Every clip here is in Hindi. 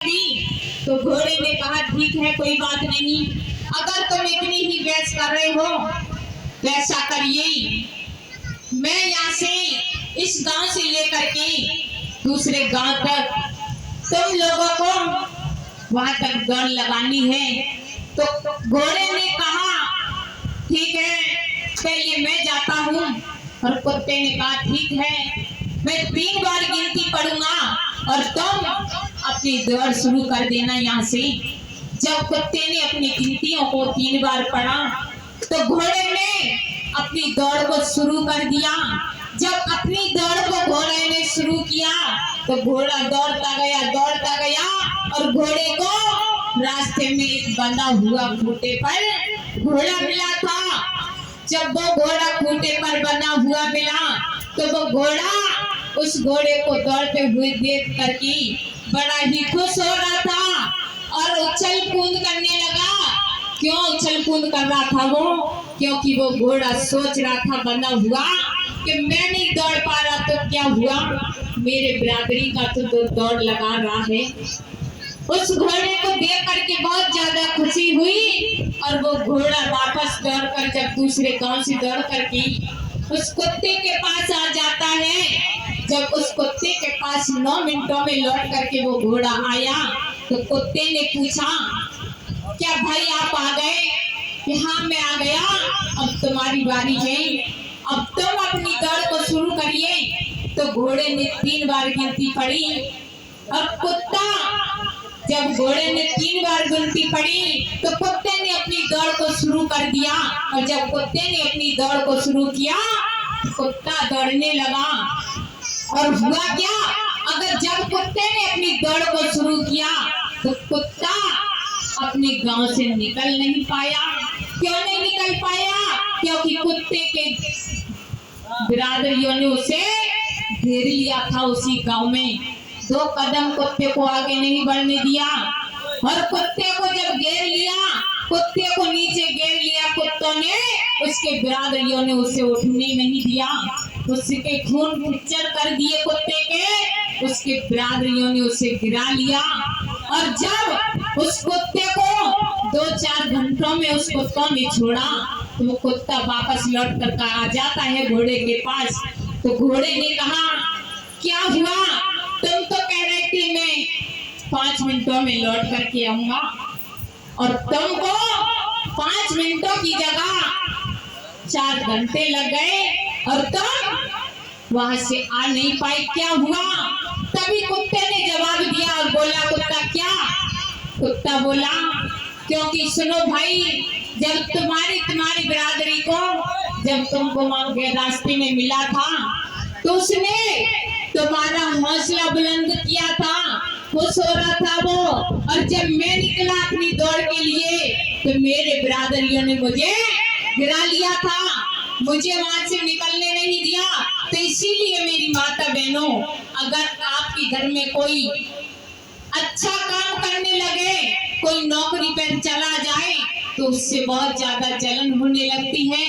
तो घोड़े ने कहा ठीक है कोई बात नहीं, अगर तुम इतनी ही बहस कर रहे हो तो ऐसा करिए, मैं यहाँ से इस गांव से लेकर के दूसरे गांव तक तुम लोगों को वहां तक दौड़ लगानी है। तो घोड़े ने कहा ठीक है पहले मैं जाता हूँ, और कुत्ते ने कहा ठीक है मैं 3 बार गिनती पढ़ूंगा और तुम अपनी दौड़ शुरू कर देना यहाँ से। जब कुत्ते ने अपनी गिनतियों को 3 बार पढ़ा तो घोड़े ने अपनी दौड़ को शुरू कर दिया। जब अपनी दौड़ को घोड़े ने शुरू किया तो घोड़ा दौड़ता गया और घोड़े को रास्ते में एक बंधा हुआ खूंटे पर घोड़ा मिला था। जब वो घोड़ा खूंटे पर बना हुआ मिला तो वो घोड़ा उस घोड़े को दौड़ते हुए देख करके बड़ा ही खुश हो रहा था और उछल कूद करने लगा। क्यों उछल कूद कर रहा था वो? क्योंकि वो घोड़ा सोच रहा था बना हुआ कि मैं नहीं दौड़ पा रहा तो क्या हुआ, मेरे बिरादरी का तो दौड़ लगा रहा है। उस घोड़े को देख करके बहुत ज्यादा खुशी हुई और वो घोड़ा वापस दौड़ कर जब दूसरे गांव से दौड़ करके उस कुत्ते के पास आ जाता है। जब उस कुत्ते के पास 9 मिनटों में लौट करके वो घोड़ा आया तो कुत्ते ने पूछा क्या भाई आप आ गए? कि हाँ मैं आ गया, अब तुम्हारी बारी है, अब तुम अपनी दौड़ को शुरू करिए। तो घोड़े ने 3 बार गिनती पढ़ी और जब घोड़े ने 3 बार गिनती पढ़ी तो कुत्ते ने अपनी दौड़ को शुरू कर दिया। और जब कुत्ते ने अपनी दौड़ को शुरू किया कुत्ता दौड़ने लगा। और हुआ क्या, अगर जब कुत्ते ने अपनी दौड़ को शुरू किया तो कुत्ता अपने गांव से निकल नहीं पाया। क्यों नहीं निकल पाया? क्योंकि कुत्ते के बिरादरियों ने उसे घेर लिया था। उसी गांव में 2 कदम कुत्ते को आगे नहीं बढ़ने दिया और कुत्ते को जब घेर लिया, कुत्ते को नीचे घेर लिया कुत्तों ने, उसके बिरादरियों ने उसे उठने नहीं दिया, उसके खून किच्चड़ कर दिए कुत्ते के, उसके बिरादरियों ने उसे गिरा लिया। और जब उस कुत्ते को 2-4 घंटों में उस कुत्तों ने छोड़ा तो वो कुत्ता वापस लौट कर आ जाता है घोड़े के पास। तो घोड़े ने कहा क्या हुआ, तुम तो कह रहे थे मैं 5 मिनटों में लौट करके आऊंगा और तुमको 5 मिनटों की जगह 4 घंटे लग गए और तुम वहां से आ नहीं पाए, क्या हुआ? तभी कुत्ते ने जवाब दिया और बोला कुत्ता क्या? कुत्ता बोला क्योंकि सुनो भाई, जब तुम्हारी बिरादरी को जब तुमको वहां के रास्ते में मिला था तो उसने तुम्हारा हौसला बुलंद किया था, खुश हो रहा था वो। और जब मैं निकला अपनी दौड़ के लिए तो मेरे बिरादरियों ने मुझे गिरा लिया था, मुझे वहां से निकलने नहीं दिया। तो इसीलिए मेरी माता बहनों, अगर आपके घर में कोई अच्छा काम करने लगे, कोई नौकरी पर चला जाए तो उससे बहुत ज्यादा जलन होने लगती है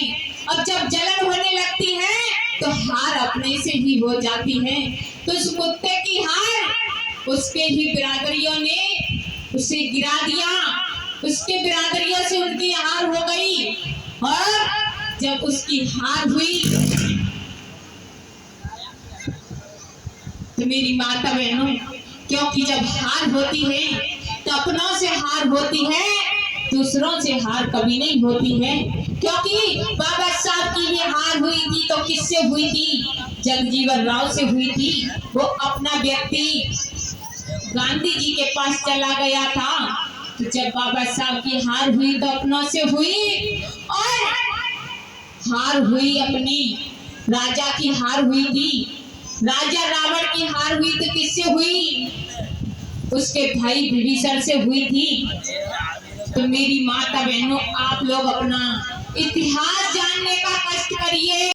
और जब जलन होने लगती है तो हार अपने से ही हो जाती है। तो उस कुत्ते की हार उसके ही बिरादरियों ने उसे गिरा दिया, उसके बिरादरियों से उनकी हार हो गई। और जब उसकी हार हुई तो मेरी माता बहनों, क्योंकि जब हार होती है तो अपनों से हार होती है, दूसरों से हार कभी नहीं होती है। क्योंकि बाबा साहब की ये हार हुई थी तो किससे हुई थी? जगजीवन राव से हुई थी। वो अपना व्यक्ति गांधी जी के पास चला गया था, तो जब बाबा साहब की हार हुई तो अपनों से हुई और हार हुई अपनी राजा की हार हुई थी। राजा रावण की हार हुई तो किससे हुई? उसके भाई विभीषण से हुई थी। तो मेरी माता बहनों, आप लोग अपना इतिहास जानने का कष्ट करिए।